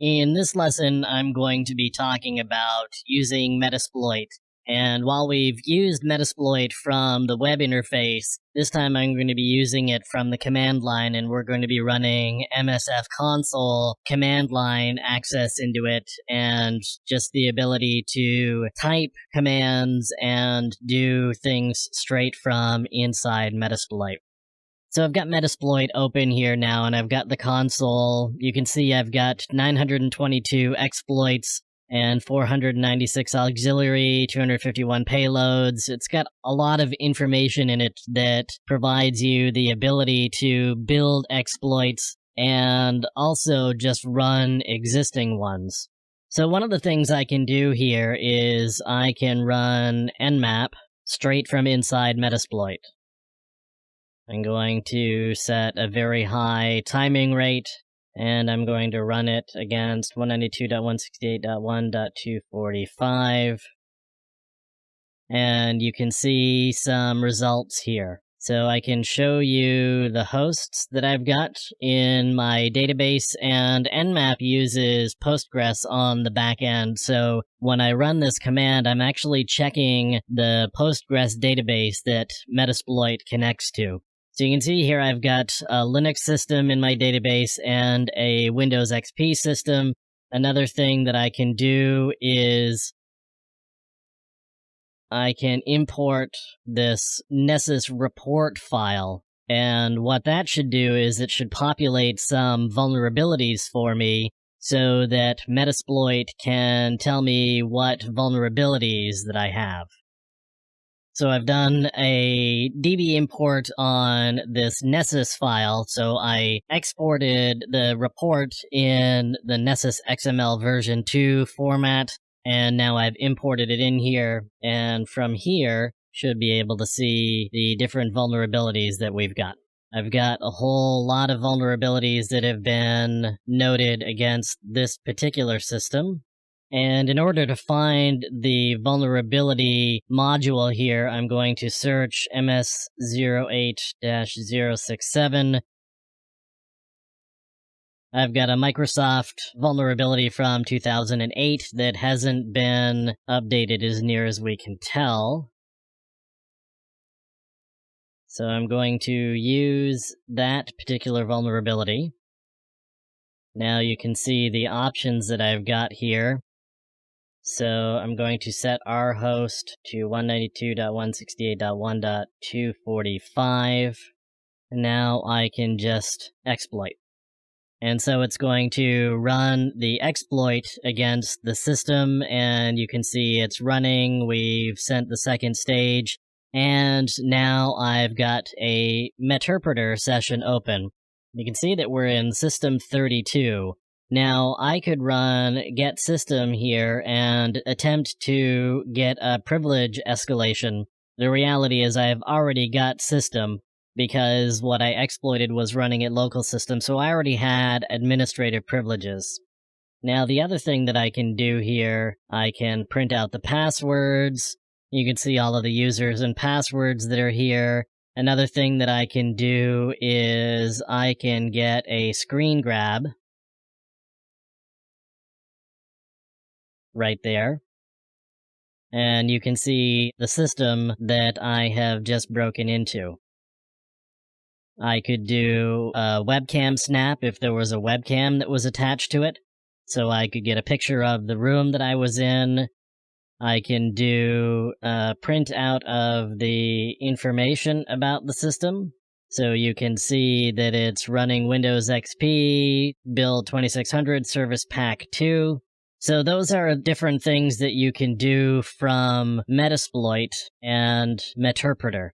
In this lesson, I'm going to be talking about using Metasploit. And while we've used Metasploit from the web interface, this time I'm going to be using it from the command line, and we're going to be running MSF console command line access into it, and just the ability to type commands and do things straight from inside Metasploit. So I've got Metasploit open here now, and I've got the console. You can see I've got 922 exploits and 496 auxiliary, 251 payloads. It's got a lot of information in it that provides you the ability to build exploits and also just run existing ones. So one of the things I can do here is I can run nmap straight from inside Metasploit. I'm going to set a very high timing rate, and I'm going to run it against 192.168.1.245. And you can see some results here. So I can show you the hosts that I've got in my database, and nmap uses Postgres on the back end. So when I run this command, I'm actually checking the Postgres database that Metasploit connects to. So you can see here I've got a Linux system in my database and a Windows XP system. Another thing that I can do is I can import this Nessus report file. And what that should do is it should populate some vulnerabilities for me so that Metasploit can tell me what vulnerabilities that I have. So I've done a DB import on this Nessus file, so I exported the report in the Nessus XML version 2 format, and now I've imported it in here, and from here, should be able to see the different vulnerabilities that we've got. I've got a whole lot of vulnerabilities that have been noted against this particular system. And in order to find the vulnerability module here, I'm going to search MS08-067. I've got a Microsoft vulnerability from 2008 that hasn't been updated as near as we can tell. So I'm going to use that particular vulnerability. Now you can see the options that I've got here. So I'm going to set our host to 192.168.1.245. And now I can just exploit. And so it's going to run the exploit against the system, and you can see it's running. We've sent the second stage, and now I've got a Meterpreter session open. You can see that we're in system 32. Now, I could run get system here and attempt to get a privilege escalation. The reality is I've already got system because what I exploited was running at local system, so I already had administrative privileges. Now, the other thing that I can do here, I can print out the passwords. You can see all of the users and passwords that are here. Another thing that I can do is I can get a screen grab. Right there. And you can see the system that I have just broken into. I could do a webcam snap if there was a webcam that was attached to it, so I could get a picture of the room that I was in. I can do a print out of the information about the system, so you can see that it's running Windows XP, build 2600, Service Pack 2. So those are different things that you can do from Metasploit and Meterpreter.